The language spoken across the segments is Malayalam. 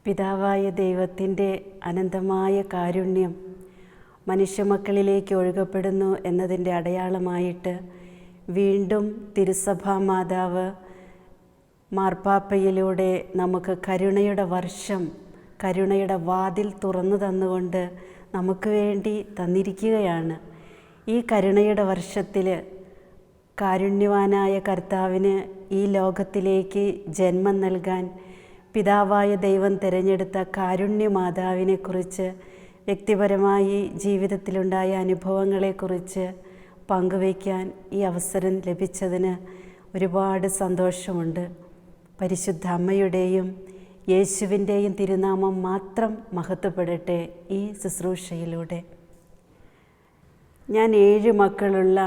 പിതാവായ ദൈവത്തിൻ്റെ അനന്തമായ കാരുണ്യം മനുഷ്യമക്കളിലേക്ക് ഒഴുകപ്പെടുന്നു എന്നതിൻ്റെ അടയാളമായിട്ട് വീണ്ടും തിരുസഭാ മാതാവ് മാർപ്പാപ്പയിലൂടെ നമുക്ക് കരുണയുടെ വർഷം, കരുണയുടെ വാതിൽ തുറന്നു തന്നുകൊണ്ട് നമുക്ക് വേണ്ടി തന്നിരിക്കുകയാണ്. ഈ കരുണയുടെ വർഷത്തിൽ കാരുണ്യവാനായ കർത്താവിന് ഈ ലോകത്തിലേക്ക് ജന്മം നൽകാൻ പിതാവായ ദൈവം തിരഞ്ഞെടുത്ത കാരുണ്യമാതാവിനെക്കുറിച്ച്, വ്യക്തിപരമായി ജീവിതത്തിലുണ്ടായ അനുഭവങ്ങളെക്കുറിച്ച് പങ്കുവയ്ക്കാൻ ഈ അവസരം ലഭിച്ചതിന് ഒരുപാട് സന്തോഷമുണ്ട്. പരിശുദ്ധ അമ്മയുടെയും യേശുവിൻ്റെയും തിരുനാമം മാത്രം മഹത്വപ്പെടട്ടെ ഈ ശുശ്രൂഷയിലൂടെ. ഞാൻ 7 മക്കളുള്ള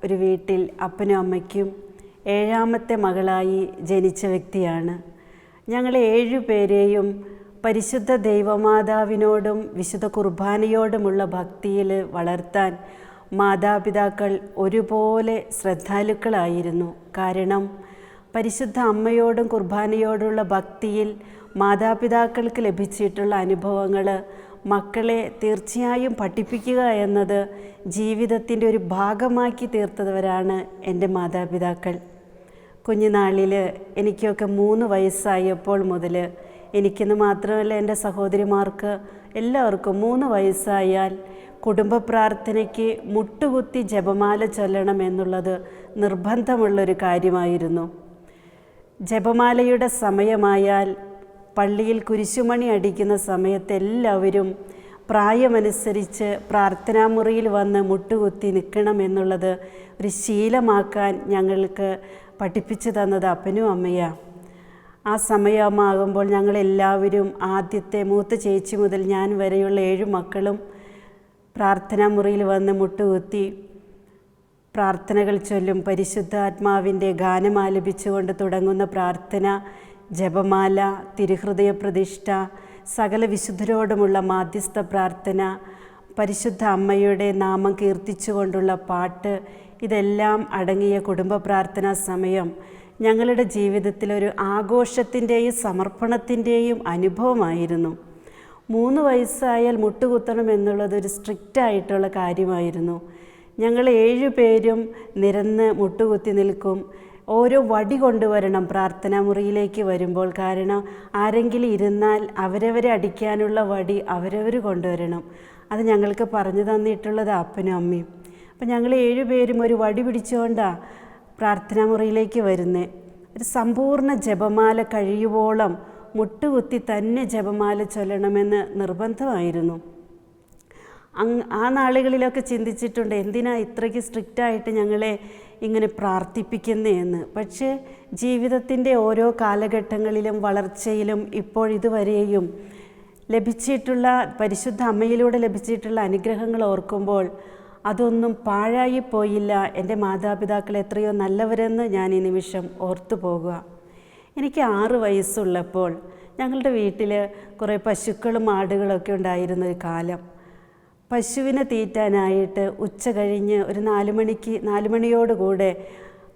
ഒരു വീട്ടിൽ അപ്പനും അമ്മയ്ക്കും 7ാമത്തെ മകളായി ജനിച്ച വ്യക്തിയാണ്. ഞങ്ങൾ 7 പേരെയും പരിശുദ്ധ ദൈവമാതാവിനോടും വിശുദ്ധ കുർബാനയോടുമുള്ള ഭക്തിയിൽ വളർത്താൻ മാതാപിതാക്കൾ ഒരുപോലെ ശ്രദ്ധാലുക്കളായിരുന്നു. കാരണം പരിശുദ്ധ അമ്മയോടും കുർബാനയോടുള്ള ഭക്തിയിൽ മാതാപിതാക്കൾക്ക് ലഭിച്ചിട്ടുള്ള അനുഭവങ്ങൾ മക്കളെ തീർച്ചയായും പഠിപ്പിക്കുക എന്നത് ജീവിതത്തിൻ്റെ ഒരു ഭാഗമാക്കി തീർത്തവരാണ് എൻ്റെ മാതാപിതാക്കൾ. കുഞ്ഞുനാളിൽ എനിക്കൊക്കെ 3 വയസ്സായപ്പോൾ മുതൽ, എനിക്കെന്ന് മാത്രമല്ല എൻ്റെ സഹോദരിമാർക്ക് എല്ലാവർക്കും 3 വയസ്സായാൽ കുടുംബ പ്രാർത്ഥനയ്ക്ക് മുട്ടുകുത്തി ജപമാല ചൊല്ലണം എന്നുള്ളത് നിർബന്ധമുള്ളൊരു കാര്യമായിരുന്നു. ജപമാലയുടെ സമയമായാൽ പള്ളിയിൽ കുരിശുമണി അടിക്കുന്ന സമയത്ത് എല്ലാവരും പ്രായമനുസരിച്ച് പ്രാർത്ഥനാമുറിയിൽ വന്ന് മുട്ടുകുത്തി നിൽക്കണം എന്നുള്ളത് ഒരു ശീലമാക്കാൻ ഞങ്ങൾക്ക് പഠിപ്പിച്ചു തന്നത് അപ്പനും അമ്മയാണ്. ആ സമയമാകുമ്പോൾ ഞങ്ങളെല്ലാവരും ആദ്യത്തെ മൂത്ത ചേച്ചി മുതൽ ഞാൻ വരെയുള്ള 7 മക്കളും പ്രാർത്ഥനാമുറിയിൽ വന്ന് മുട്ടുകുത്തി പ്രാർത്ഥനകൾ ചൊല്ലും. പരിശുദ്ധാത്മാവിൻ്റെ ഗാനം ആലപിച്ചുകൊണ്ട് തുടങ്ങുന്ന പ്രാർത്ഥന, ജപമാല, തിരുഹൃദയ പ്രതിഷ്ഠ, സകല വിശുദ്ധരോടുമുള്ള മാധ്യസ്ഥ പ്രാർത്ഥന, പരിശുദ്ധ അമ്മയുടെ നാമം കീർത്തിച്ചുകൊണ്ടുള്ള പാട്ട്, ഇതെല്ലാം അടങ്ങിയ കുടുംബ പ്രാർത്ഥനാ സമയം ഞങ്ങളുടെ ജീവിതത്തിലൊരു ആഘോഷത്തിൻ്റെയും സമർപ്പണത്തിൻ്റെയും അനുഭവമായിരുന്നു. 3 വയസ്സായാൽ മുട്ടുകുത്തണം എന്നുള്ളതൊരു സ്ട്രിക്റ്റായിട്ടുള്ള കാര്യമായിരുന്നു. ഞങ്ങൾ 7 പേരും നിരന്ന് മുട്ടുകുത്തി നിൽക്കും. ഓരോ വടി കൊണ്ടുവരണം പ്രാർത്ഥനാ മുറിയിലേക്ക് വരുമ്പോൾ. കാരണം ആരെങ്കിലും ഇരുന്നാൽ അവരവരെ അടിക്കാനുള്ള വടി അവരവർ കൊണ്ടുവരണം. അത് ഞങ്ങൾക്ക് പറഞ്ഞു തന്നിട്ടുള്ളത് അപ്പനും അമ്മയും. അപ്പം ഞങ്ങൾ 7 പേരും ഒരു വടി പിടിച്ചുകൊണ്ടാണ് പ്രാർത്ഥനാ മുറിയിലേക്ക് വരുന്നത്. ഒരു സമ്പൂർണ്ണ ജപമാല കഴിയുവോളം മുട്ടുകുത്തി തന്നെ ജപമാല ചൊല്ലണമെന്ന് നിർബന്ധമായിരുന്നു. ആ നാളുകളിലൊക്കെ ചിന്തിച്ചിട്ടുണ്ട്, എന്തിനാ ഇത്രയ്ക്ക് സ്ട്രിക്റ്റായിട്ട് ഞങ്ങളെ ഇങ്ങനെ പ്രാർത്ഥിപ്പിക്കുന്നതെന്ന്. പക്ഷേ ജീവിതത്തിൻ്റെ ഓരോ കാലഘട്ടങ്ങളിലും വളർച്ചയിലും ഇപ്പോഴിതുവരെയും ലഭിച്ചിട്ടുള്ള പരിശുദ്ധ അമ്മയിലൂടെ ലഭിച്ചിട്ടുള്ള അനുഗ്രഹങ്ങൾ ഓർക്കുമ്പോൾ അതൊന്നും പാഴായിപ്പോയില്ല. എൻ്റെ മാതാപിതാക്കൾ എത്രയോ നല്ലവരെന്ന് ഞാൻ ഈ നിമിഷം ഓർത്തു പോകുക. എനിക്ക് 6 വയസ്സുള്ളപ്പോൾ ഞങ്ങളുടെ വീട്ടിൽ കുറേ പശുക്കളും ആടുകളൊക്കെ ഉണ്ടായിരുന്നൊരു കാലം. പശുവിനെ തീറ്റാനായിട്ട് ഉച്ച കഴിഞ്ഞ് ഒരു 4 മണിയോടുകൂടെ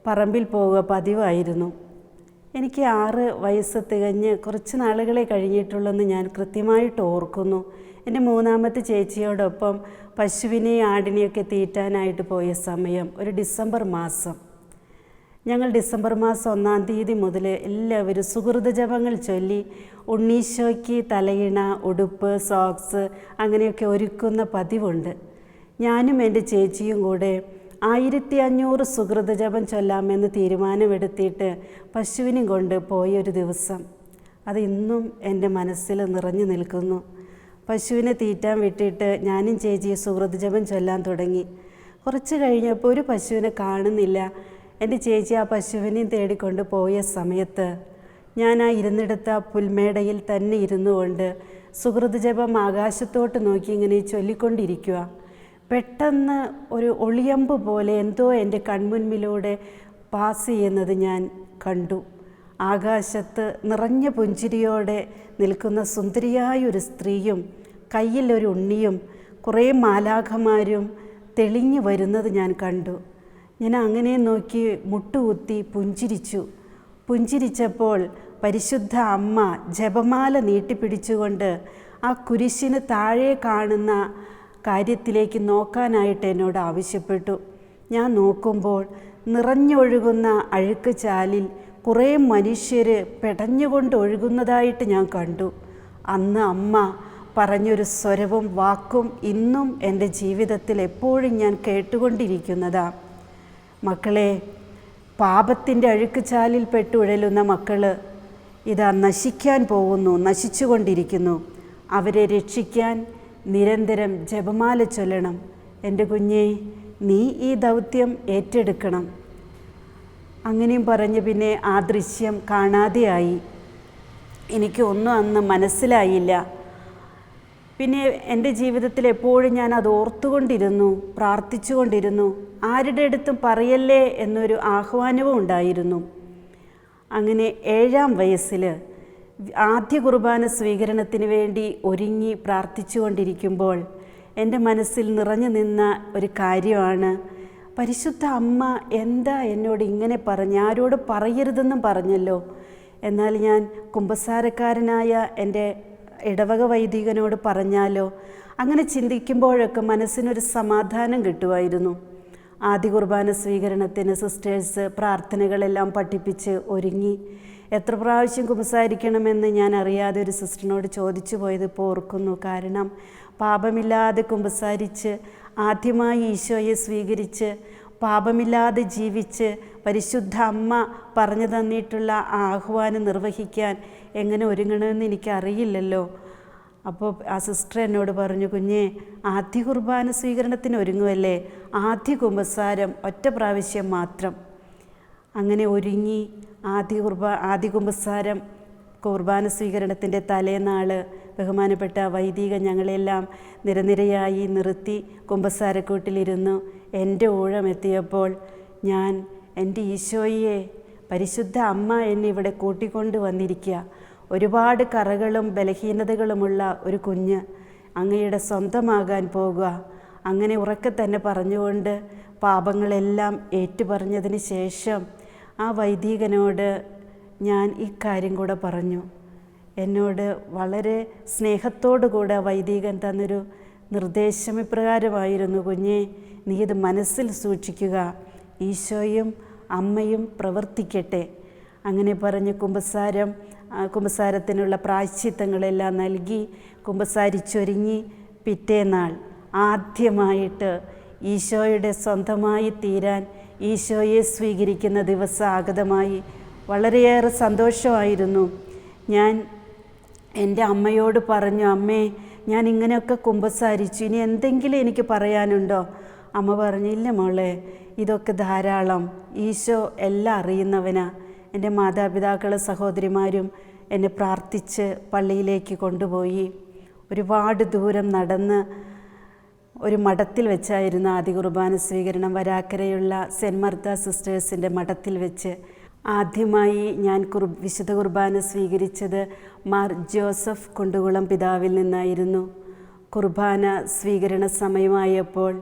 പറമ്പിൽ പോവുക പതിവായിരുന്നു. എനിക്ക് 6 വയസ്സ് തികഞ്ഞ് കുറച്ച് നാളുകളെ കഴിഞ്ഞിട്ടുള്ളെന്ന് ഞാൻ കൃത്യമായിട്ട് ഓർക്കുന്നു. എൻ്റെ 3ാമത്തെ ചേച്ചിയോടൊപ്പം പശുവിനെയും ആടിനെയൊക്കെ തീറ്റാനായിട്ട് പോയ സമയം ഒരു ഡിസംബർ മാസം. ഞങ്ങൾ ഡിസംബർ മാസം 1-ാം തീയതി മുതൽ എല്ലാവരും സുഹൃത ജപങ്ങൾ ചൊല്ലി ഉണ്ണീശോയ്ക്ക് തലയിണ, ഉടുപ്പ്, സോക്സ് അങ്ങനെയൊക്കെ ഒരുക്കുന്ന പതിവുണ്ട്. ഞാനും എൻ്റെ ചേച്ചിയും കൂടെ 1500 സുഹൃത ജപം ചൊല്ലാമെന്ന് തീരുമാനമെടുത്തിട്ട് പശുവിനും കൊണ്ട് പോയൊരു ദിവസം അത് ഇന്നും എൻ്റെ മനസ്സിൽ നിറഞ്ഞു നിൽക്കുന്നു. പശുവിനെ തീറ്റാൻ വിട്ടിട്ട് ഞാനും ചേച്ചിയും സുഹൃത ജപം ചൊല്ലാൻ തുടങ്ങി. കുറച്ച് കഴിഞ്ഞപ്പോൾ ഒരു പശുവിനെ കാണുന്നില്ല. എൻ്റെ ചേച്ചി ആ പശുവിനെയും തേടിക്കൊണ്ട് പോയ സമയത്ത് ഞാൻ ആ ഇരുന്നിടത്ത് ആ പുൽമേടയിൽ തന്നെ ഇരുന്നു കൊണ്ട് സുഹൃത ജപം ആകാശത്തോട്ട് നോക്കി ഇങ്ങനെ ചൊല്ലിക്കൊണ്ടിരിക്കുക. പെട്ടെന്ന് ഒരു ഒളിയമ്പ് പോലെ എന്തോ എൻ്റെ കൺമുൻപിലൂടെ പാസ് ചെയ്യുന്നത് ഞാൻ കണ്ടു. ആകാശത്ത് നിറഞ്ഞ പുഞ്ചിരിയോടെ നിൽക്കുന്ന സുന്ദരിയായൊരു സ്ത്രീയും കയ്യിലൊരു ഉണ്ണിയും കുറേ മാലാഖമാരും തെളിഞ്ഞു വരുന്നത് ഞാൻ കണ്ടു. ഞാൻ അങ്ങനെ നോക്കി മുട്ടുകുത്തി പുഞ്ചിരിച്ചു. പുഞ്ചിരിച്ചപ്പോൾ പരിശുദ്ധ അമ്മ ജപമാല നീട്ടിപ്പിടിച്ചുകൊണ്ട് ആ കുരിശിന് താഴെ കാണുന്ന കാര്യത്തിലേക്ക് നോക്കാനായിട്ട് എന്നോട് ആവശ്യപ്പെട്ടു. ഞാൻ നോക്കുമ്പോൾ നിറഞ്ഞൊഴുകുന്ന അഴുക്ക് ചാലിൽ കുറേ മനുഷ്യർ പെടഞ്ഞുകൊണ്ട് ഒഴുകുന്നതായിട്ട് ഞാൻ കണ്ടു. അന്ന് അമ്മ പറഞ്ഞൊരു സ്വരവും വാക്കും ഇന്നും എൻ്റെ ജീവിതത്തിൽ എപ്പോഴും ഞാൻ കേട്ടുകൊണ്ടിരിക്കുന്നതാ. മക്കളെ, പാപത്തിൻ്റെ അഴുക്ക് ചാലിൽ പെട്ടുഴലുന്ന മക്കൾ ഇതാ നശിക്കാൻ പോകുന്നു, നശിച്ചുകൊണ്ടിരിക്കുന്നു. അവരെ രക്ഷിക്കാൻ നിരന്തരം ജപമാല ചൊല്ലണം. എൻ്റെ കുഞ്ഞെ, നീ ഈ ദൗത്യം ഏറ്റെടുക്കണം. അങ്ങനെയും പറഞ്ഞ് പിന്നെ ആ ദൃശ്യം കാണാതെയായി. എനിക്ക് ഒന്നും അന്ന് മനസ്സിലായില്ല. പിന്നെ എൻ്റെ ജീവിതത്തിൽ എപ്പോഴും ഞാൻ അത് ഓർത്തുകൊണ്ടിരുന്നു, പ്രാർത്ഥിച്ചുകൊണ്ടിരുന്നു. ആരുടെ അടുത്തും പറയല്ലേ എന്നൊരു ആഹ്വാനവും ഉണ്ടായിരുന്നു. അങ്ങനെ 7-ാം വയസ്സിൽ ആദ്യ കുർബാന സ്വീകരണത്തിന് വേണ്ടി ഒരുങ്ങി പ്രാർത്ഥിച്ചു കൊണ്ടിരിക്കുമ്പോൾ എൻ്റെ മനസ്സിൽ നിറഞ്ഞു നിന്ന ഒരു കാര്യമാണ്, പരിശുദ്ധ അമ്മ എന്താ എന്നോട് ഇങ്ങനെ പറഞ്ഞ്, ആരോട് പറയരുതെന്നും പറഞ്ഞല്ലോ. എന്നാൽ ഞാൻ കുമ്പസാരക്കാരനായ എൻ്റെ ഇടവക വൈദികനോട് പറഞ്ഞാലോ? അങ്ങനെ ചിന്തിക്കുമ്പോഴൊക്കെ മനസ്സിനൊരു സമാധാനം കിട്ടുമായിരുന്നു. ആദ്യ കുർബാന സ്വീകരണത്തിന് സിസ്റ്റേഴ്സ് പ്രാർത്ഥനകളെല്ലാം പഠിപ്പിച്ച് ഒരുങ്ങി. എത്ര പ്രാവശ്യം കുമ്പസാരിക്കണമെന്ന് ഞാൻ അറിയാതെ ഒരു സിസ്റ്ററിനോട് ചോദിച്ചു പോയത് ഇപ്പോൾ ഓർക്കുന്നു. കാരണം പാപമില്ലാതെ കുമ്പസാരിച്ച് ആദ്യമായി ഈശോയെ സ്വീകരിച്ച് പാപമില്ലാതെ ജീവിച്ച് പരിശുദ്ധ അമ്മ പറഞ്ഞു തന്നിട്ടുള്ള ആ ആഹ്വാനം നിർവഹിക്കാൻ എങ്ങനെ ഒരുങ്ങണമെന്ന് എനിക്കറിയില്ലല്ലോ. അപ്പോൾ ആ സിസ്റ്റർ എന്നോട് പറഞ്ഞു, കുഞ്ഞേ, ആദ്യ കുർബാന സ്വീകരണത്തിന് ഒരുങ്ങുമല്ലേ, ആദ്യ കുമ്പസാരം ഒറ്റ പ്രാവശ്യം മാത്രം. അങ്ങനെ ഒരുങ്ങി ആദ്യ കുമ്പസാരം കുർബാന സ്വീകരണത്തിൻ്റെ തലേനാൾ ബഹുമാനപ്പെട്ട വൈദിക ഞങ്ങളെല്ലാം നിരനിരയായി നിർത്തി കുമ്പസാരക്കൂട്ടിലിരുന്നു. എൻ്റെ ഊഴമെത്തിയപ്പോൾ ഞാൻ എൻ്റെ ഈശോയെ, പരിശുദ്ധ അമ്മ എന്നെ ഇവിടെ കൂട്ടിക്കൊണ്ട് വന്നിരിക്കുക. ഒരുപാട് കറകളും ബലഹീനതകളുമുള്ള ഒരു കുഞ്ഞ് അങ്ങയുടെ സ്വന്തമാകാൻ പോകുക. അങ്ങനെ ഉറക്കെ തന്നെ പറഞ്ഞുകൊണ്ട് പാപങ്ങളെല്ലാം ഏറ്റുപറഞ്ഞതിന് ശേഷം ആ വൈദികനോട് ഞാൻ ഇക്കാര്യം കൂടെ പറഞ്ഞു. എന്നോട് വളരെ സ്നേഹത്തോടു കൂടെ വൈദികൻ തന്നൊരു നിർദ്ദേശം ഇപ്രകാരമായിരുന്നു, കുഞ്ഞേ, നീ ഇത് മനസ്സിൽ സൂക്ഷിക്കുക, ഈശോയും അമ്മയും പ്രവർത്തിക്കട്ടെ. അങ്ങനെ പറഞ്ഞ് കുമ്പസാരത്തിനുള്ള പ്രായശ്ചിത്തങ്ങളെല്ലാം നൽകി കുമ്പസാരിച്ചൊരുങ്ങി പിറ്റേന്നാൾ ആദ്യമായിട്ട് ഈശോയുടെ സ്വന്തമായി തീരാൻ ഈശോയെ സ്വീകരിക്കുന്ന ദിവസം ആഗതമായി. വളരെയേറെ സന്തോഷമായിരുന്നു. ഞാൻ എൻ്റെ അമ്മയോട് പറഞ്ഞു, അമ്മേ, ഞാൻ ഇങ്ങനെയൊക്കെ കുമ്പസാരിച്ചു, ഇനി എന്തെങ്കിലും എനിക്ക് പറയാനുണ്ടോ? അമ്മ പറഞ്ഞു, ഇല്ല മോളെ, ഇതൊക്കെ ധാരാളം, ഈശോ എല്ലാം അറിയുന്നവനാ. എൻ്റെ മാതാപിതാക്കളും സഹോദരിമാരും എന്നെ പ്രാർത്ഥിച്ച് പള്ളിയിലേക്ക് കൊണ്ടുപോയി. ഒരുപാട് ദൂരം നടന്ന് ഒരു മഠത്തിൽ വെച്ചായിരുന്നു ആദ്യ കുർബാന സ്വീകരണം. വരാക്കരയുള്ള സെൻറ്റ് മർത്ത സിസ്റ്റേഴ്സിൻ്റെ മഠത്തിൽ വെച്ച് ആദ്യമായി ഞാൻ വിശുദ്ധ കുർബാന സ്വീകരിച്ചത് മാർ ജോസഫ് കുണ്ടുകുളം പിതാവിൽ നിന്നായിരുന്നു. കുർബാന സ്വീകരണ സമയമായപ്പോൾ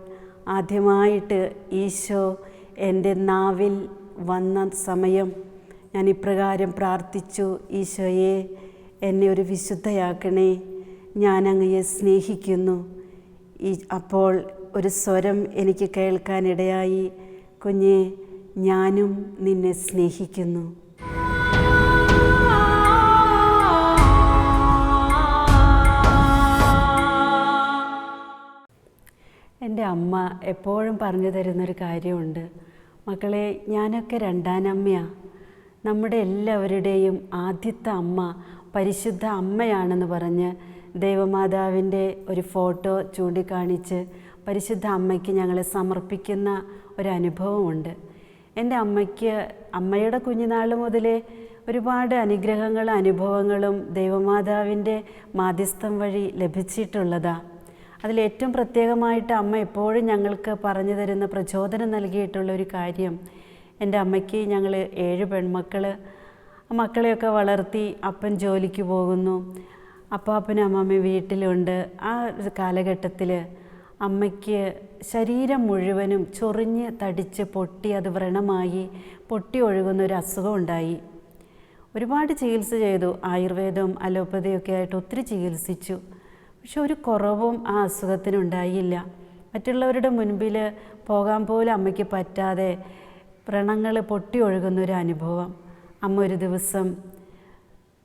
ആദ്യമായിട്ട് ഈശോ എൻ്റെ നാവിൽ വന്ന സമയം ഞാൻ ഇപ്രകാരം പ്രാർത്ഥിച്ചു, ഈശോയെ, എന്നെ ഒരു വിശുദ്ധയാക്കണേ, ഞാൻ അങ്ങയെ സ്നേഹിക്കുന്നു. അപ്പോൾ ഒരു സ്വരം എനിക്ക് കേൾക്കാനിടയായി, കുഞ്ഞേ, ഞാനും നിന്നെ സ്നേഹിക്കുന്നു. എൻ്റെ അമ്മ എപ്പോഴും പറഞ്ഞു തരുന്നൊരു കാര്യമുണ്ട്, മക്കളെ, ഞാനൊക്കെ രണ്ടാനമ്മയാണ്. നമ്മുടെ എല്ലാവരുടെയും ആദ്യത്തെ അമ്മ പരിശുദ്ധ അമ്മയാണെന്ന് പറഞ്ഞ് ദൈവമാതാവിൻ്റെ ഒരു ഫോട്ടോ ചൂണ്ടിക്കാണിച്ച് പരിശുദ്ധ അമ്മയ്ക്ക് ഞങ്ങളെ സമർപ്പിക്കുന്ന ഒരനുഭവമുണ്ട്. എൻ്റെ അമ്മയുടെ കുഞ്ഞുനാൾ മുതലേ ഒരുപാട് അനുഗ്രഹങ്ങളും അനുഭവങ്ങളും ദൈവമാതാവിൻ്റെ മാധ്യസ്ഥം വഴി ലഭിച്ചിട്ടുള്ളതാണ്. അതിലേറ്റവും പ്രത്യേകമായിട്ട് അമ്മ എപ്പോഴും ഞങ്ങൾക്ക് പറഞ്ഞു തരുന്ന, പ്രചോദനം നൽകിയിട്ടുള്ള ഒരു കാര്യം, എൻ്റെ അമ്മയ്ക്ക് ഞങ്ങൾ 7 പെൺമക്കൾ. മക്കളെയൊക്കെ വളർത്തി അപ്പൻ ജോലിക്ക് പോകുന്നു, അപ്പാപ്പനും അമ്മമ്മയും വീട്ടിലുണ്ട്. ആ ഒരു കാലഘട്ടത്തിൽ അമ്മയ്ക്ക് ശരീരം മുഴുവനും ചൊറിഞ്ഞ് തടിച്ച് പൊട്ടി അത് വ്രണമായി പൊട്ടി ഒഴുകുന്നൊരു അസുഖം ഉണ്ടായി. ഒരുപാട് ചികിത്സ ചെയ്തു, ആയുർവേദവും അലോപ്പതിയും ഒക്കെ ആയിട്ട് ഒത്തിരി ചികിത്സിച്ചു. പക്ഷെ ഒരു കുറവും ആ അസുഖത്തിനുണ്ടായില്ല. മറ്റുള്ളവരുടെ മുൻപിൽ പോകാൻ പോലും അമ്മയ്ക്ക് പറ്റാതെ വ്രണങ്ങൾ പൊട്ടി ഒഴുകുന്നൊരു അനുഭവം. അമ്മ ഒരു ദിവസം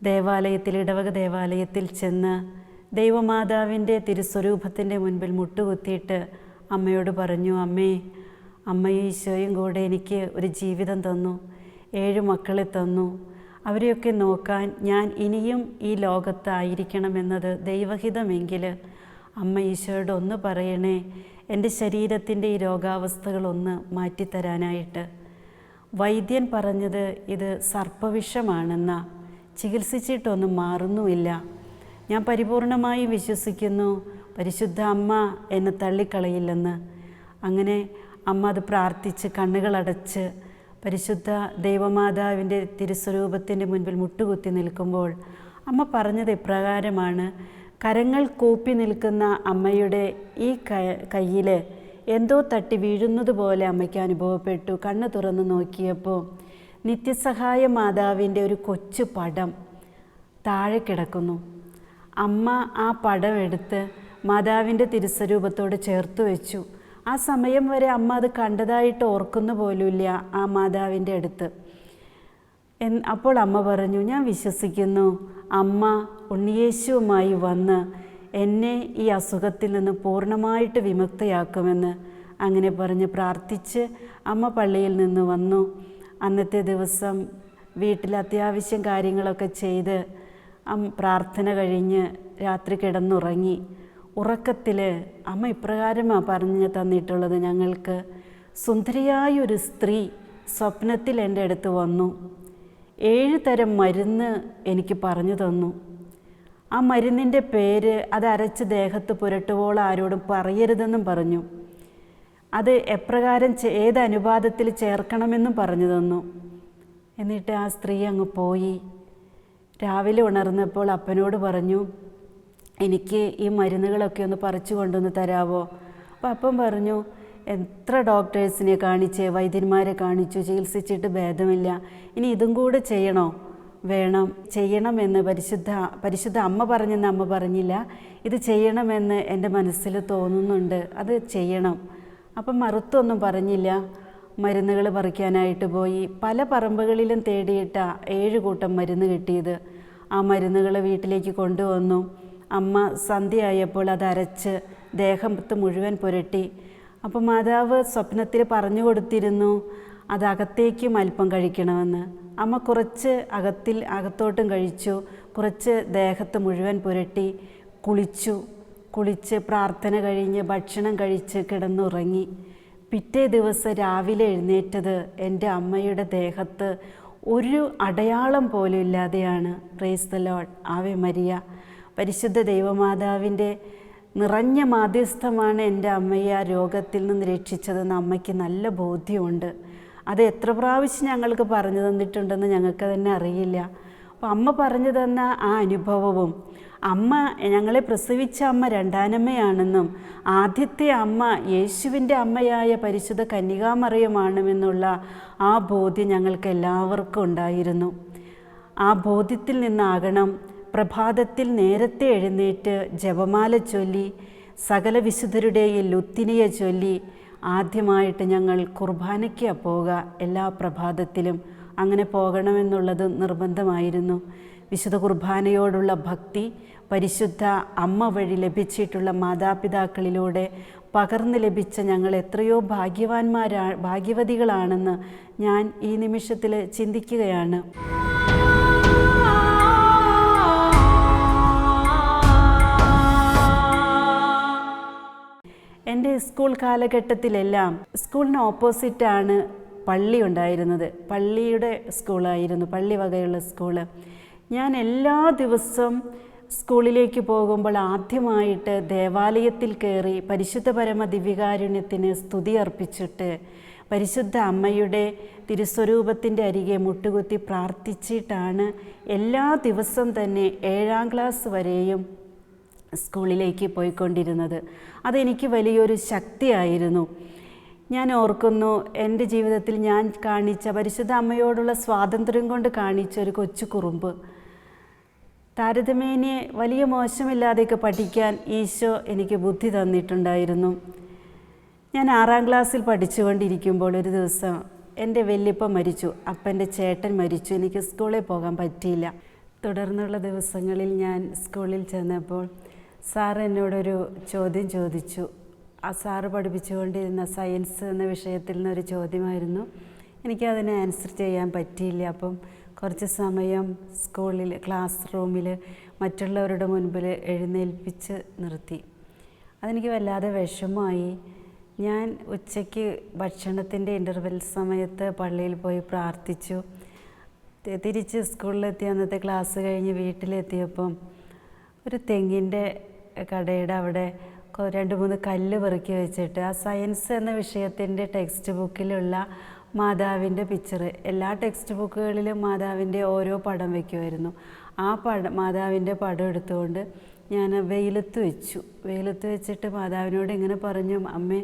ദേവാലയത്തിൽ, ഇടവക ദേവാലയത്തിൽ ചെന്ന് ദൈവമാതാവിൻ്റെ തിരുസ്വരൂപത്തിൻ്റെ മുൻപിൽ മുട്ടുകുത്തിയിട്ട് അമ്മയോട് പറഞ്ഞു, അമ്മയും ഈശോയും കൂടെ എനിക്ക് ഒരു ജീവിതം തന്നു, 7 മക്കളെ തന്നു. അവരെയൊക്കെ നോക്കാൻ ഞാൻ ഇനിയും ഈ ലോകത്തായിരിക്കണമെന്നത് ദൈവഹിതമെങ്കിൽ അമ്മ ഈശോയോട് ഒന്ന് പറയണേ, എൻ്റെ ശരീരത്തിൻ്റെ ഈ രോഗാവസ്ഥകളൊന്ന് മാറ്റിത്തരാനായിട്ട്. വൈദ്യൻ പറഞ്ഞത് ഇത് സർപ്പവിഷമാണെന്ന, ചികിത്സിച്ചിട്ടൊന്നും മാറുന്നുമില്ല. ഞാൻ പരിപൂർണമായി വിശ്വസിക്കുന്നു പരിശുദ്ധ അമ്മ എന്നെ തള്ളിക്കളയില്ലെന്ന്. അങ്ങനെ അമ്മ അത് പ്രാർത്ഥിച്ച് കണ്ണുകളടച്ച് പരിശുദ്ധ ദൈവമാതാവിൻ്റെ തിരുസ്വരൂപത്തിൻ്റെ മുൻപിൽ മുട്ടുകുത്തി നിൽക്കുമ്പോൾ അമ്മ പറഞ്ഞത് ഇപ്രകാരമാണ്. കരങ്ങൾ കൂപ്പി നിൽക്കുന്ന അമ്മയുടെ ഈ കയ്യിൽ എന്തോ തട്ടി വീഴുന്നത് പോലെ അമ്മയ്ക്ക് അനുഭവപ്പെട്ടു. കണ്ണ് തുറന്ന് നോക്കിയപ്പോൾ നിത്യസഹായ മാതാവിൻ്റെ ഒരു കൊച്ചു പടം താഴെ കിടക്കുന്നു. അമ്മ ആ പടം എടുത്ത് മാതാവിൻ്റെ തിരുസ്വരൂപത്തോട് ചേർത്ത് വെച്ചു. ആ സമയം വരെ അമ്മ അത് കണ്ടതായിട്ട് ഓർക്കുന്ന പോലുമില്ല ആ മാതാവിൻ്റെ അടുത്ത്. അപ്പോൾ അമ്മ പറഞ്ഞു, ഞാൻ വിശ്വസിക്കുന്നു അമ്മ ഉണ്ണിയേശുവുമായി വന്ന് എന്നെ ഈ അസുഖത്തിൽ നിന്ന് പൂർണ്ണമായിട്ട് വിമുക്തയാക്കുമെന്ന്. അങ്ങനെ പറഞ്ഞ് പ്രാർത്ഥിച്ച് അമ്മ പള്ളിയിൽ നിന്ന് വന്നു. അന്നത്തെ ദിവസം വീട്ടിൽ അത്യാവശ്യം കാര്യങ്ങളൊക്കെ ചെയ്ത് പ്രാർത്ഥന കഴിഞ്ഞ് രാത്രി കിടന്നുറങ്ങി. ഉറക്കത്തിൽ അമ്മ ഇപ്രകാരമാണ് പറഞ്ഞു തന്നിട്ടുള്ളത് ഞങ്ങൾക്ക്. സുന്ദരിയായൊരു സ്ത്രീ സ്വപ്നത്തിൽ എൻ്റെ അടുത്ത് വന്നു, 7 തരം മരുന്ന് എനിക്ക് പറഞ്ഞു തന്നു. ആ മരുന്നിൻ്റെ പേര് അത് അരച്ച് ദേഹത്ത് പുരട്ടുവോളം ആരോടും പറയരുതെന്നും പറഞ്ഞു. അത് എപ്രകാരം ഏത് അനുപാതത്തിൽ ചേർക്കണമെന്നും പറഞ്ഞു തന്നു. എന്നിട്ട് ആ സ്ത്രീ അങ്ങ് പോയി. രാവിലെ ഉണർന്നപ്പോൾ അപ്പനോട് പറഞ്ഞു, എനിക്ക് ഈ മരുന്നുകളൊക്കെ ഒന്ന് പറിച്ചു കൊണ്ടുവന്ന് തരാമോ? അപ്പോൾ അപ്പം പറഞ്ഞു, എത്ര ഡോക്ടേഴ്സിനെ കാണിച്ച് വൈദ്യന്മാരെ കാണിച്ചു, ചികിത്സിച്ചിട്ട് ഭേദമില്ല, ഇനി ഇതും കൂടെ ചെയ്യണോ? ചെയ്യണമെന്ന് പരിശുദ്ധ അമ്മ പറഞ്ഞെന്ന് അമ്മ പറഞ്ഞില്ല, ഇത് ചെയ്യണമെന്ന് എൻ്റെ മനസ്സിൽ തോന്നുന്നുണ്ട്, അത് ചെയ്യണം. അപ്പം മറുത്തൊന്നും പറഞ്ഞില്ല. മരുന്നുകൾ പറിക്കാനായിട്ട് പോയി. പല പറമ്പുകളിലും തേടിയിട്ട 7 കൂട്ടം മരുന്ന് കിട്ടിയത്. ആ മരുന്നുകൾ വീട്ടിലേക്ക് കൊണ്ടുവന്നു. അമ്മ സന്ധ്യയായപ്പോൾ അത് അരച്ച് ദേഹത്ത് മുഴുവൻ പുരട്ടി. അപ്പോൾ മാതാവ് സ്വപ്നത്തിൽ പറഞ്ഞു കൊടുത്തിരുന്നു അത് അകത്തേക്കും അല്പം കഴിക്കണമെന്ന്. അമ്മ കുറച്ച് അകത്തോട്ടും കഴിച്ചു, കുറച്ച് ദേഹത്ത് മുഴുവൻ പുരട്ടി. കുളിച്ച് പ്രാർത്ഥന കഴിഞ്ഞ് ഭക്ഷണം കഴിച്ച് കിടന്നുറങ്ങി. പിറ്റേ ദിവസം രാവിലെ എഴുന്നേറ്റത് എൻ്റെ അമ്മയുടെ ദേഹത്ത് ഒരു അടയാളം പോലും ഇല്ലാതെയാണ്. Praise the Lord, Ave Maria. പരിശുദ്ധ ദൈവമാതാവിൻ്റെ നിറഞ്ഞ മാധ്യസ്ഥമാണ് എൻ്റെ അമ്മയെ ആ രോഗത്തിൽ നിന്ന് രക്ഷിച്ചതെന്ന് അമ്മയ്ക്ക് നല്ല ബോധ്യമുണ്ട്. അത് എത്ര പ്രാവശ്യം ഞങ്ങൾക്ക് പറഞ്ഞു തന്നിട്ടുണ്ടെന്ന് ഞങ്ങൾക്ക് തന്നെ അറിയില്ല. അപ്പോൾ അമ്മ പറഞ്ഞു തന്ന ആ അനുഭവവും, അമ്മ ഞങ്ങളെ പ്രസവിച്ച അമ്മ രണ്ടാനമ്മയാണെന്നും ആദ്യത്തെ അമ്മ യേശുവിൻ്റെ അമ്മയായ പരിശുദ്ധ കന്യകാമറിയമാണെന്നുള്ള ആ ബോധ്യം ഞങ്ങൾക്ക് എല്ലാവർക്കും ഉണ്ടായിരുന്നു. ആ ബോധ്യത്തിൽ നിന്നാകണം പ്രഭാതത്തിൽ നേരത്തെ എഴുന്നേറ്റ് ജപമാല ചൊല്ലി സകല വിശുദ്ധരുടെയും ലുത്തിനിയെ ചൊല്ലി ആദ്യമായിട്ട് ഞങ്ങൾ കുർബാനയ്ക്ക് പോവുക. എല്ലാ പ്രഭാതത്തിലും അങ്ങനെ പോകണമെന്നുള്ളത് നിർബന്ധമായിരുന്നു. വിശുദ്ധ കുർബാനയോടുള്ള ഭക്തി പരിശുദ്ധ അമ്മ വഴി ലഭിച്ചിട്ടുള്ള മാതാപിതാക്കളിലൂടെ പകർന്നു ലഭിച്ച ഞങ്ങൾ എത്രയോ ഭാഗ്യവതികളാണെന്ന് ഞാൻ ഈ നിമിഷത്തിൽ ചിന്തിക്കുകയാണ്. എൻ്റെ സ്കൂൾ കാലഘട്ടത്തിലെല്ലാം സ്കൂളിന് ഓപ്പോസിറ്റാണ് പള്ളി ഉണ്ടായിരുന്നത്. പള്ളിയുടെ സ്കൂളായിരുന്നു, പള്ളി വകയുള്ള സ്കൂള്. ഞാൻ എല്ലാ ദിവസവും സ്കൂളിലേക്ക് പോകുമ്പോൾ ആദ്യമായിട്ട് ദേവാലയത്തിൽ കയറി പരിശുദ്ധ പരമ ദിവ്യകാരുണ്യത്തിന് സ്തുതി അർപ്പിച്ചിട്ട് പരിശുദ്ധ അമ്മയുടെ തിരുസ്വരൂപത്തിൻ്റെ അരികെ മുട്ടുകുത്തി പ്രാർത്ഥിച്ചിട്ടാണ് എല്ലാ ദിവസവും തന്നെ 7ാം ക്ലാസ് വരെയും സ്കൂളിലേക്ക് പോയിക്കൊണ്ടിരുന്നത്. അതെനിക്ക് വലിയൊരു ശക്തിയായിരുന്നു. ഞാൻ ഓർക്കുന്നു എൻ്റെ ജീവിതത്തിൽ ഞാൻ കാണിച്ച പരിശുദ്ധ അമ്മയോടുള്ള സ്വാതന്ത്ര്യം കൊണ്ട് കാണിച്ച ഒരു കൊച്ചു കുറുമ്പ്. താരതമ്യേന വലിയ മോശമില്ലാതെയൊക്കെ പഠിക്കാൻ ഈശോ എനിക്ക് ബുദ്ധി തന്നിട്ടുണ്ടായിരുന്നു. ഞാൻ 6ാം ക്ലാസ്സിൽ പഠിച്ചുകൊണ്ടിരിക്കുമ്പോൾ ഒരു ദിവസം എൻ്റെ വല്യപ്പൻ മരിച്ചു, അപ്പൻ്റെ ചേട്ടൻ മരിച്ചു. എനിക്ക് സ്കൂളിൽ പോകാൻ പറ്റിയില്ല. തുടർന്നുള്ള ദിവസങ്ങളിൽ ഞാൻ സ്കൂളിൽ ചെന്നപ്പോൾ സാർ എന്നോടൊരു ചോദ്യം ചോദിച്ചു. ആ സാറ് പഠിപ്പിച്ചുകൊണ്ടിരുന്ന സയൻസ് എന്ന വിഷയത്തിൽ നിന്നൊരു ചോദ്യമായിരുന്നു. എനിക്കതിന് ആൻസർ ചെയ്യാൻ പറ്റിയില്ല. അപ്പം കുറച്ച് സമയം സ്കൂളിൽ ക്ലാസ് റൂമിൽ മറ്റുള്ളവരുടെ മുൻപിൽ എഴുന്നേൽപ്പിച്ച് നിർത്തി. അതെനിക്ക് വല്ലാതെ വിഷമമായി. ഞാൻ ഉച്ചയ്ക്ക് ഭക്ഷണത്തിൻ്റെ ഇൻ്റർവെൽ സമയത്ത് പള്ളിയിൽ പോയി പ്രാർത്ഥിച്ചു. തിരിച്ച് സ്കൂളിലെത്തി അന്നത്തെ ക്ലാസ് കഴിഞ്ഞ് വീട്ടിലെത്തിയപ്പം ഒരു തെങ്ങിൻ്റെ കടയുടെ അവിടെ 2-3 കല്ല് പെറുക്കി വെച്ചിട്ട് ആ സയൻസ് എന്ന വിഷയത്തിൻ്റെ ടെക്സ്റ്റ് ബുക്കിലുള്ള മാതാവിൻ്റെ പിക്ചർ, എല്ലാ ടെക്സ്റ്റ് ബുക്കുകളിലും മാതാവിൻ്റെ ഓരോ പടം വയ്ക്കുമായിരുന്നു. ആ മാതാവിൻ്റെ പടം എടുത്തുകൊണ്ട് ഞാൻ വെയിലത്ത് വെച്ചു. വെയിലത്ത് വെച്ചിട്ട് മാതാവിനോട് ഇങ്ങനെ പറഞ്ഞു, അമ്മേ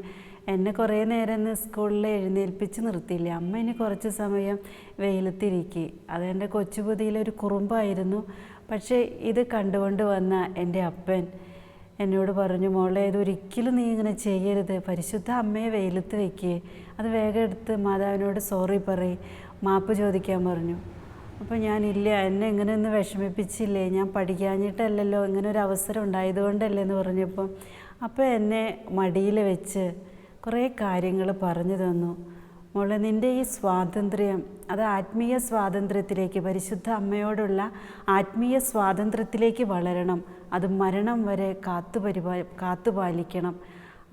എന്നെ കുറേ നേരം ഇന്ന് സ്കൂളിൽ എഴുന്നേൽപ്പിച്ച് നിർത്തിയില്ലേ, അമ്മ ഇനി കുറച്ച് സമയം വെയിലത്തിരിക്കുക. അതെൻ്റെ കൊച്ചുബുദ്ധിയിലൊരു കുറുമ്പായിരുന്നു. പക്ഷേ ഇത് കണ്ടുകൊണ്ട് വന്ന എൻ്റെ അപ്പൻ എന്നോട് പറഞ്ഞു, മോളെ ഇതൊരിക്കലും നീ ഇങ്ങനെ ചെയ്യരുത്, പരിശുദ്ധ അമ്മയെ വെയിലത്ത് വയ്ക്കുക, അത് വേഗം എടുത്ത് മാതാവിനോട് സോറി പറയും, മാപ്പ് ചോദിക്കാൻ പറഞ്ഞു. അപ്പോൾ ഞാനില്ല, എന്നെ ഇങ്ങനെയൊന്നും വിഷമിപ്പിച്ചില്ലേ, ഞാൻ പഠിക്കാഞ്ഞിട്ടല്ലല്ലോ, ഇങ്ങനെ ഒരു അവസരം ഉണ്ടായതുകൊണ്ടല്ലേ എന്ന് പറഞ്ഞപ്പം അപ്പോൾ എന്നെ മടിയിൽ വെച്ച് കുറേ കാര്യങ്ങൾ പറഞ്ഞു തന്നു. മോളെ നിൻ്റെ ഈ സ്വാതന്ത്ര്യം അത് ആത്മീയ സ്വാതന്ത്ര്യത്തിലേക്ക്, പരിശുദ്ധ അമ്മയോടുള്ള ആത്മീയ സ്വാതന്ത്ര്യത്തിലേക്ക് വളരണം, അത് മരണം വരെ കാത്തുപാലിക്കണം.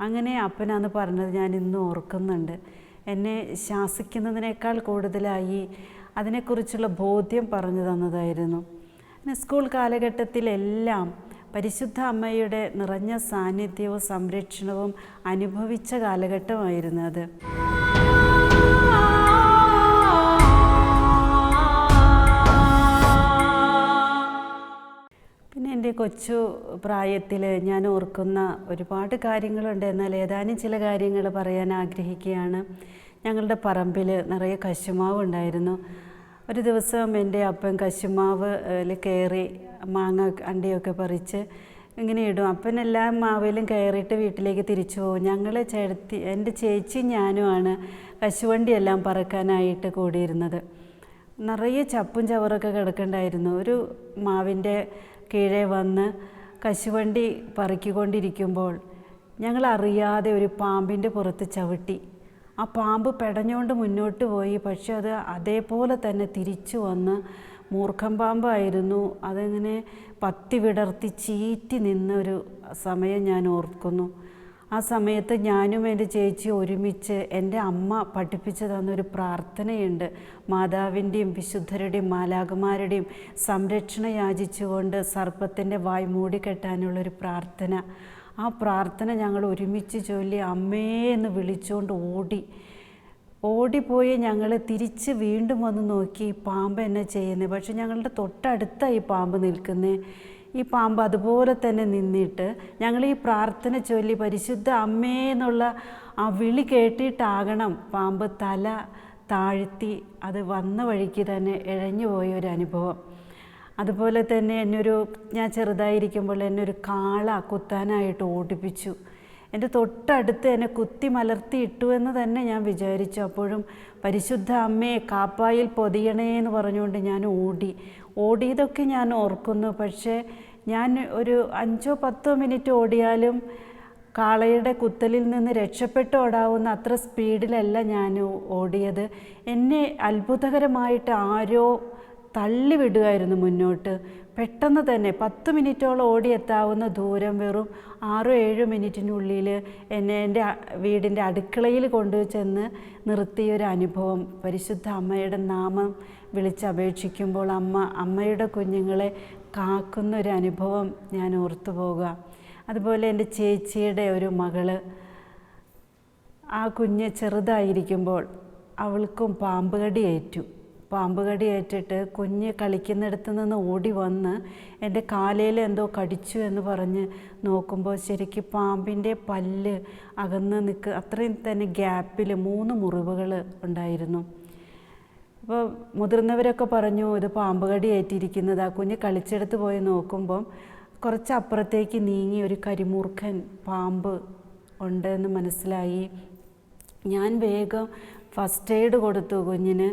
അങ്ങനെ അപ്പനാന്ന് പറഞ്ഞത് ഞാൻ ഇന്നും ഓർക്കുന്നുണ്ട്. എന്നെ ശാസിക്കുന്നതിനേക്കാൾ കൂടുതലായി അതിനെക്കുറിച്ചുള്ള ബോധ്യം പറഞ്ഞു തന്നതായിരുന്നു. പിന്നെ സ്കൂൾ കാലഘട്ടത്തിലെല്ലാം പരിശുദ്ധ അമ്മയുടെ നിറഞ്ഞ സാന്നിധ്യവും സംരക്ഷണവും അനുഭവിച്ച കാലഘട്ടമായിരുന്നു അത്. പിന്നെ എൻ്റെ കൊച്ചു പ്രായത്തിൽ ഞാൻ ഓർക്കുന്ന ഒരുപാട് കാര്യങ്ങളുണ്ട്. എന്നാൽ ഏതാനും ചില കാര്യങ്ങൾ പറയാൻ ആഗ്രഹിക്കുകയാണ്. ഞങ്ങളുടെ പറമ്പിൽ നിറയെ കശുമാവ് ഉണ്ടായിരുന്നു. ഒരു ദിവസം എൻ്റെ അപ്പൻ കശുമാവിൽ കയറി മാങ്ങ അണ്ടിയൊക്കെ പറിച്ച് ഇങ്ങനെ ഇടും. അപ്പൻ എല്ലാ മാവിലും കയറിയിട്ട് വീട്ടിലേക്ക് തിരിച്ചു പോകും. ഞങ്ങൾ എൻ്റെ ചേച്ചിയും ഞാനുമാണ് കശുവണ്ടിയെല്ലാം പറക്കാനായിട്ട് കൂടിയിരുന്നത്. നിറയെ ചപ്പും ചവറൊക്കെ കിടക്കണ്ടായിരുന്നു. ഒരു മാവിൻ്റെ കീഴെ വന്ന് കശുവണ്ടി പറിക്കൊണ്ടിരിക്കുമ്പോൾ ഞങ്ങൾ അറിയാതെ ഒരു പാമ്പിൻ്റെ പുറത്ത് ചവിട്ടി. ആ പാമ്പ് പെടഞ്ഞുകൊണ്ട് മുന്നോട്ട് പോയി. പക്ഷെ അത് അതേപോലെ തന്നെ തിരിച്ചു വന്ന് മൂർഖം പാമ്പായിരുന്നു. അതങ്ങനെ പത്തി വിടർത്തി ചീറ്റി നിന്നൊരു സമയം ഞാൻ ഓർക്കുന്നു. ആ സമയത്ത് ഞാനും എൻ്റെ ചേച്ചി ഒരുമിച്ച് എൻ്റെ അമ്മ പഠിപ്പിച്ചു തന്നൊരു പ്രാർത്ഥനയുണ്ട്. മാതാവിൻ്റെയും വിശുദ്ധരുടെയും മാലാഖമാരുടെയും സംരക്ഷണ യാചിച്ചുകൊണ്ട് സർപ്പത്തിൻ്റെ വായ് മൂടിക്കെട്ടാനുള്ളൊരു പ്രാർത്ഥന. ആ പ്രാർത്ഥന ഞങ്ങൾ ഒരുമിച്ച് ചൊല്ലി അമ്മേ എന്ന് വിളിച്ചുകൊണ്ട് ഓടിപ്പോയി ഞങ്ങൾ തിരിച്ച് വീണ്ടും വന്ന് നോക്കി പാമ്പ് എന്നെ ചെയ്യുന്നത്. പക്ഷെ ഞങ്ങളുടെ തൊട്ടടുത്താണ് ഈ പാമ്പ് നിൽക്കുന്നത്. ഈ പാമ്പ് അതുപോലെ തന്നെ നിന്നിട്ട് ഞങ്ങൾ ഈ പ്രാർത്ഥന ചൊല്ലി പരിശുദ്ധ അമ്മേ എന്നുള്ള ആ വിളി കേട്ടിട്ടാകണം പാമ്പ് തല താഴ്ത്തി അത് വന്ന വഴിക്ക് തന്നെ ഇഴഞ്ഞു പോയൊരു അനുഭവം. അതുപോലെ തന്നെ ഞാൻ ചെറുതായിരിക്കുമ്പോൾ എന്നെ ഒരു കാള കുത്താനായിട്ട് ഓടിപ്പിച്ചു. എൻ്റെ തൊട്ടടുത്ത് എന്നെ കുത്തി മലർത്തി ഇട്ടു എന്ന് തന്നെ ഞാൻ വിചാരിച്ചു. അപ്പോഴും പരിശുദ്ധ അമ്മയെ കാപ്പായിൽ പൊതിയണേ എന്ന് പറഞ്ഞുകൊണ്ട് ഞാൻ ഓടിയതൊക്കെ ഞാൻ ഓർക്കുന്നു. പക്ഷേ ഞാൻ ഒരു 5-10 മിനിറ്റ് ഓടിയാലും കാളയുടെ കുത്തലിൽ നിന്ന് രക്ഷപ്പെട്ട് ഓടാവുന്ന അത്ര സ്പീഡിലല്ല ഞാൻ ഓടിയത്. എന്നെ അത്ഭുതകരമായിട്ട് ആരോ തള്ളിവിടുമായിരുന്നു മുന്നോട്ട്. പെട്ടെന്ന് തന്നെ 10 മിനിറ്റോളം ഓടിയെത്താവുന്ന ദൂരം വെറും 6-7 മിനിറ്റിനുള്ളിൽ എന്നെ എൻ്റെ വീടിൻ്റെ അടുക്കളയിൽ കൊണ്ടുചെന്ന് നിർത്തിയൊരു അനുഭവം. പരിശുദ്ധ അമ്മയുടെ നാമം വിളിച്ചപേക്ഷിക്കുമ്പോൾ അമ്മയുടെ കുഞ്ഞുങ്ങളെ കാക്കുന്നൊരു അനുഭവം ഞാൻ ഓർത്തു പോകുക. അതുപോലെ എൻ്റെ ചേച്ചിയുടെ ഒരു മകള്, ആ കുഞ്ഞ് ചെറുതായിരിക്കുമ്പോൾ അവൾക്കും പാമ്പ് കടി ഏറ്റു. പാമ്പ് കടി ഏറ്റിട്ട് കുഞ്ഞ് കളിക്കുന്നിടത്ത് നിന്ന് ഓടി വന്ന് എൻ്റെ കാലയിൽ എന്തോ കടിച്ചു എന്ന് പറഞ്ഞ് നോക്കുമ്പോൾ ശരിക്കും പാമ്പിൻ്റെ പല്ല് അകന്ന് അത്രയും തന്നെ ഗ്യാപ്പിൽ 3 മുറിവുകൾ ഉണ്ടായിരുന്നു. അപ്പോൾ മുതിർന്നവരൊക്കെ പറഞ്ഞു ഇത് പാമ്പ് കടി ഏറ്റിരിക്കുന്നത്. ആ കുഞ്ഞ് കളിച്ചെടുത്ത് പോയി നോക്കുമ്പം കുറച്ച് അപ്പുറത്തേക്ക് നീങ്ങി ഒരു കരിമൂർഖൻ പാമ്പ് ഉണ്ടെന്ന് മനസ്സിലായി. ഞാൻ വേഗം ഫസ്റ്റ് എയ്ഡ് കൊടുത്തു കുഞ്ഞിന്.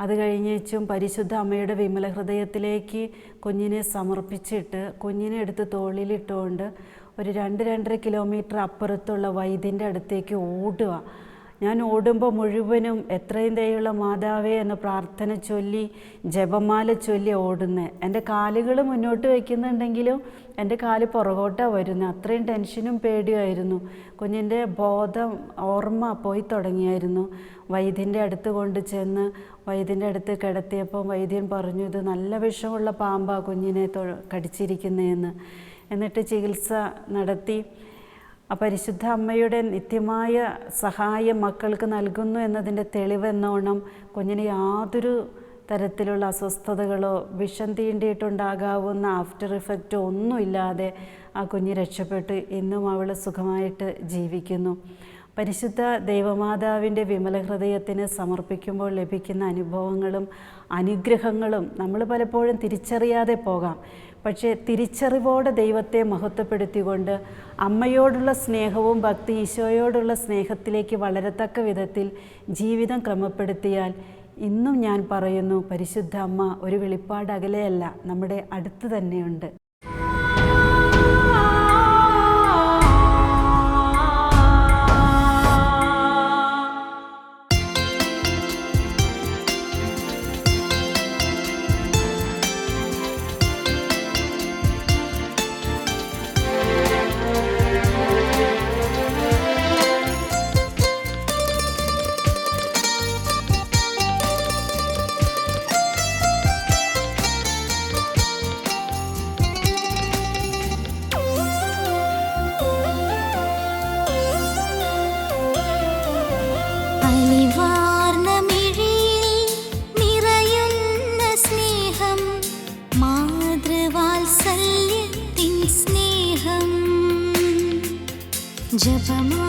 അത് കഴിഞ്ഞേച്ചും പരിശുദ്ധ അമ്മയുടെ വിമല ഹൃദയത്തിലേക്ക് കുഞ്ഞിനെ സമർപ്പിച്ചിട്ട് കുഞ്ഞിനെ എടുത്ത് തോളിലിട്ടുകൊണ്ട് ഒരു 2-2.5 കിലോമീറ്റർ അപ്പുറത്തുള്ള വൈദ്യൻ്റെ അടുത്തേക്ക് ഓടുക. ഞാൻ ഓടുമ്പോൾ മുഴുവനും എത്രയും ദയുള്ള മാതാവേ എന്ന പ്രാർത്ഥന ചൊല്ലി ജപമാല ചൊല്ലി ഓടുന്നത്. എൻ്റെ കാലുകൾ മുന്നോട്ട് വയ്ക്കുന്നുണ്ടെങ്കിലും എൻ്റെ കാല് പുറകോട്ടാണ് വരുന്നത്. അത്രയും ടെൻഷനും പേടിയായിരുന്നു. കുഞ്ഞിൻ്റെ ബോധം ഓർമ്മ പോയി തുടങ്ങിയായിരുന്നു. വൈദ്യൻ്റെ അടുത്ത് കൊണ്ട് ചെന്ന് വൈദ്യൻ്റെ അടുത്ത് കിടത്തിയപ്പോൾ വൈദ്യൻ പറഞ്ഞു ഇത് നല്ല വിഷമുള്ള പാമ്പാണ് കുഞ്ഞിനെ കടിച്ചിരിക്കുന്നതെന്ന്. എന്നിട്ട് ചികിത്സ നടത്തി. പരിശുദ്ധ അമ്മയുടെ നിത്യമായ സഹായം മക്കൾക്ക് നൽകുന്നു എന്നതിൻ്റെ തെളിവെന്നോണം കുഞ്ഞിന് യാതൊരു തരത്തിലുള്ള അസ്വസ്ഥതകളോ വിഷം തീണ്ടിയിട്ടുണ്ടാകാവുന്ന ആഫ്റ്റർ ഇഫക്റ്റോ ഒന്നുമില്ലാതെ ആ കുഞ്ഞ് രക്ഷപ്പെട്ടു. ഇന്നും അവൾ സുഖമായിട്ട് ജീവിക്കുന്നു. പരിശുദ്ധ ദൈവമാതാവിൻ്റെ വിമല ഹൃദയത്തിന് സമർപ്പിക്കുമ്പോൾ ലഭിക്കുന്ന അനുഭവങ്ങളും അനുഗ്രഹങ്ങളും നമ്മൾ പലപ്പോഴും തിരിച്ചറിയാതെ പോകാം. പക്ഷേ തിരിച്ചറിവോടെ ദൈവത്തെ മഹത്വപ്പെടുത്തിക്കൊണ്ട് അമ്മയോടുള്ള സ്നേഹവും ഭക്തി ഈശോയോടുള്ള സ്നേഹത്തിലേക്ക് വളരത്തക്ക വിധത്തിൽ ജീവിതം ക്രമപ്പെടുത്തിയാൽ ഇന്നും ഞാൻ പറയുന്നു പരിശുദ്ധ അമ്മ ഒരു വെളിപ്പാട് അകലെയല്ല, നമ്മുടെ അടുത്ത് തന്നെയുണ്ട്. ജപമാ